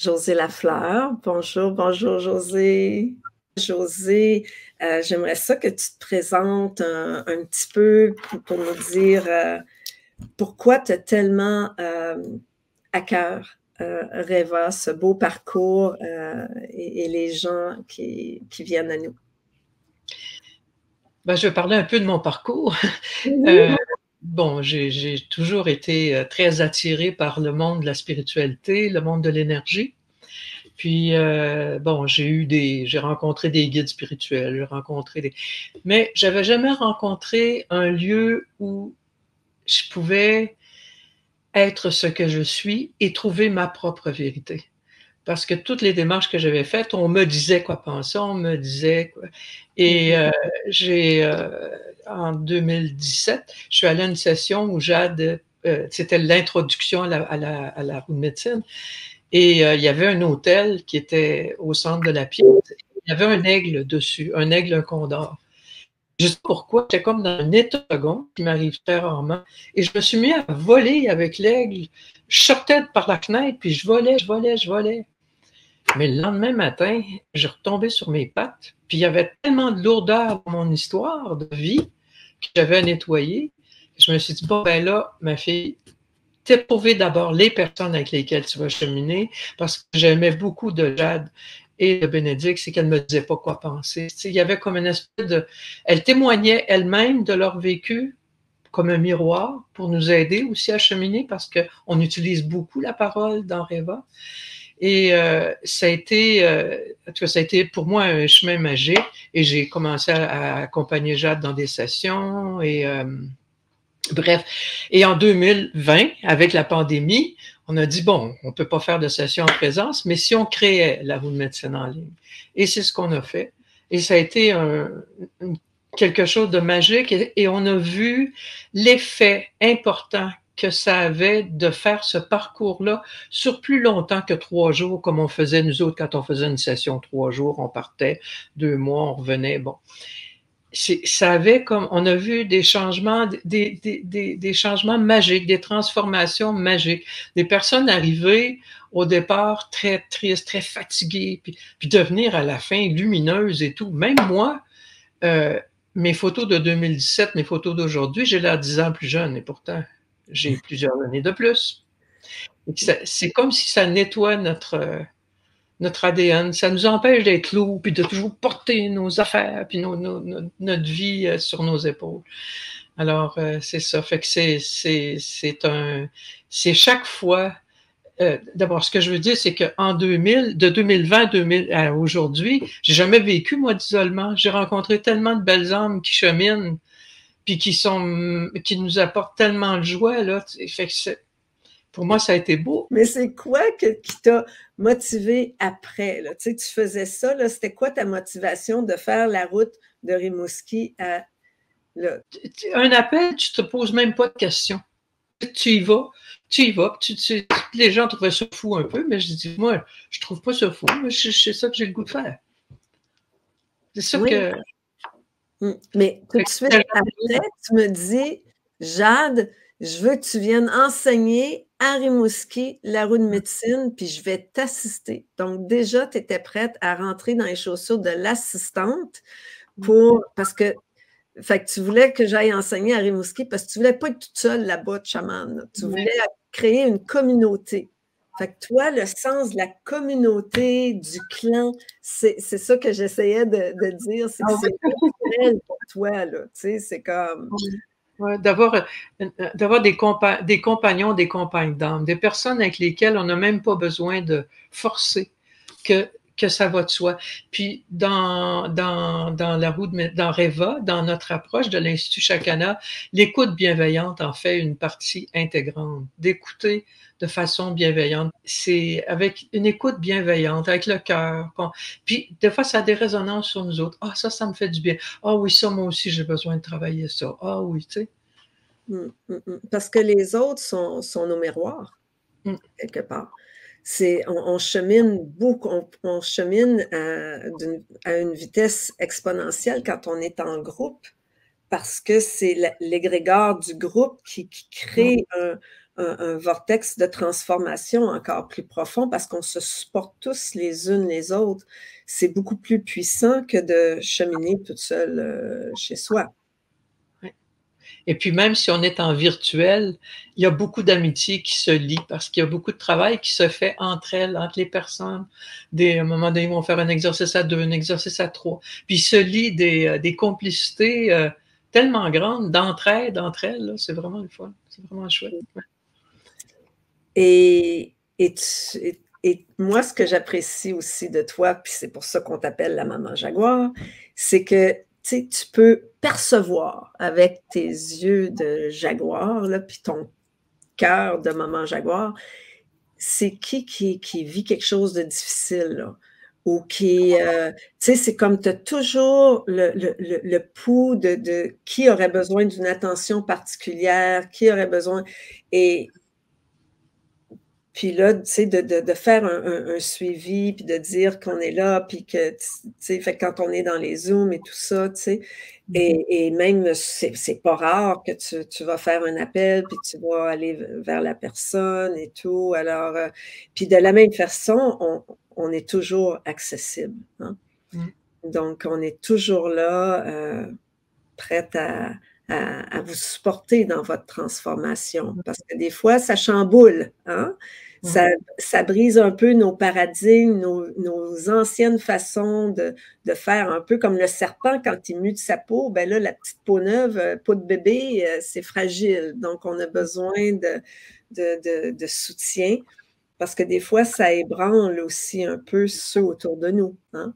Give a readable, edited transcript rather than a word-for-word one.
Josée Lafleur. Bonjour, bonjour Josée. Josée, j'aimerais ça que tu te présentes un petit peu pour nous dire pourquoi tu as tellement à cœur Reva, ce beau parcours et les gens qui viennent à nous. Ben, je vais parler un peu de mon parcours. Bon, j'ai toujours été très attirée par le monde de la spiritualité, le monde de l'énergie. Puis, bon, j'ai rencontré des guides spirituels, mais j'avais jamais rencontré un lieu où je pouvais être ce que je suis et trouver ma propre vérité. Parce que toutes les démarches que j'avais faites, on me disait quoi penser, on me disait quoi. Et en 2017, je suis allée à une session où Jade, c'était l'introduction à la roue de médecine, et il y avait un hôtel qui était au centre de la pièce. Il y avait un aigle dessus, un aigle, un condor. Je sais pas pourquoi, j'étais comme dans un état second, qui m'arrive très rarement, et je me suis mis à voler avec l'aigle. Je sortais par la fenêtre, puis je volais. Mais le lendemain matin, je retombais sur mes pattes, puis il y avait tellement de lourdeur dans mon histoire de vie que j'avais à nettoyer. Je me suis dit, bon, ben là, ma fille, t'éprouver d'abord les personnes avec lesquelles tu vas cheminer, parce que j'aimais beaucoup de Jade et de Bénédicte, c'est qu'elle ne me disait pas quoi penser. Tu sais, il y avait comme une espèce de... Elles témoignaient elles-mêmes de leur vécu comme un miroir pour nous aider aussi à cheminer, parce qu'on utilise beaucoup la parole dans Reva. Et ça a été, en tout cas, ça a été pour moi un chemin magique, et j'ai commencé à accompagner Jade dans des sessions, et bref. Et en 2020, avec la pandémie, on a dit, bon, on ne peut pas faire de session en présence, mais si on créait la roue de médecine en ligne. Et c'est ce qu'on a fait. Et ça a été quelque chose de magique, et on a vu l'effet important que ça avait de faire ce parcours-là sur plus longtemps que 3 jours, comme on faisait nous autres quand on faisait une session 3 jours, on partait 2 mois, on revenait, bon. Ça avait comme, on a vu des changements, des changements magiques, des transformations magiques, des personnes arrivées au départ très tristes, très fatiguées, puis devenir à la fin lumineuses et tout. Même moi, mes photos de 2017, mes photos d'aujourd'hui, j'ai l'air 10 ans plus jeune, et pourtant, j'ai plusieurs années de plus. C'est comme si ça nettoie notre ADN. Ça nous empêche d'être lourd, puis de toujours porter nos affaires, puis notre vie sur nos épaules. Alors, c'est ça. Fait que c'est chaque fois. D'abord, ce que je veux dire, c'est qu'en 2000, de 2020 à aujourd'hui, j'ai jamais vécu, moi, d'isolement. J'ai rencontré tellement de belles âmes qui cheminent, puis qui nous apportent tellement de joie, là. Fait que pour moi, ça a été beau. Mais c'est quoi qui t'a motivé après? Là? Tu sais, tu faisais ça, là, c'était quoi ta motivation de faire la route de Rimouski à... Là? Un appel, tu te poses même pas de questions. Tu y vas. Les gens trouvaient ça fou un peu, mais je dis, moi, je trouve pas ça fou. C'est ça que j'ai le goût de faire. C'est ça que... Mais tout de suite après, tu me dis, Jade, je veux que tu viennes enseigner à Rimouski la roue de médecine, puis je vais t'assister. Donc, déjà, tu étais prête à rentrer dans les chaussures de l'assistante parce que, fait que tu voulais que j'aille enseigner à Rimouski parce que tu voulais pas être toute seule là-bas de chamane. Tu voulais créer une communauté. Fait que toi, le sens de la communauté, du clan, c'est ça que j'essayais de dire, c'est que c'est naturel pour toi, là. Tu sais, c'est comme... Ouais, d'avoir des compagnons, des compagnes d'âme, des personnes avec lesquelles on n'a même pas besoin de forcer que ça va de soi. Puis dans la roue dans Reva, dans notre approche de l'Institut Chakana, l'écoute bienveillante en fait une partie intégrante. D'écouter de façon bienveillante, c'est avec une écoute bienveillante, avec le cœur. Puis des fois, ça a des résonances sur nous autres. Ah, ça me fait du bien. Ah oui, ça, moi aussi, j'ai besoin de travailler ça. Ah oui, tu sais. Parce que les autres sont nos miroirs, quelque part. On chemine beaucoup, on chemine à une vitesse exponentielle quand on est en groupe, parce que c'est l'égrégore du groupe qui crée un vortex de transformation encore plus profond parce qu'on se supporte tous les unes les autres. C'est beaucoup plus puissant que de cheminer toute seule chez soi. Ouais. Et puis même si on est en virtuel, il y a beaucoup d'amitiés qui se lient parce qu'il y a beaucoup de travail qui se fait entre elles, entre les personnes. À un moment donné, ils vont faire un exercice à 2, un exercice à 3. Puis il se lie des complicités tellement grandes d'entraide entre elles. C'est vraiment le fun. C'est vraiment chouette. Ouais. Et moi, ce que j'apprécie aussi de toi, puis c'est pour ça qu'on t'appelle la maman jaguar, c'est que tu peux percevoir avec tes yeux de jaguar, là, puis ton cœur de maman jaguar, c'est qui vit quelque chose de difficile, là, ou qui, tu sais, c'est comme tu as toujours le pouls de qui aurait besoin d'une attention particulière, qui aurait besoin, et puis là, tu sais, de faire un suivi, puis de dire qu'on est là, puis que, tu sais, fait quand on est dans les Zooms et tout ça, tu sais, et même, c'est pas rare que tu vas faire un appel, puis tu vas aller vers la personne et tout. Alors, puis de la même façon, on est toujours accessible, hein. Donc, on est toujours là, prête à vous supporter dans votre transformation. Parce que des fois, ça chamboule, hein? Ça brise un peu nos paradigmes, nos anciennes façons de faire, un peu comme le serpent quand il mue de sa peau. Ben là, la petite peau neuve, peau de bébé, c'est fragile. Donc, on a besoin de soutien parce que des fois, ça ébranle aussi un peu ceux autour de nous, hein?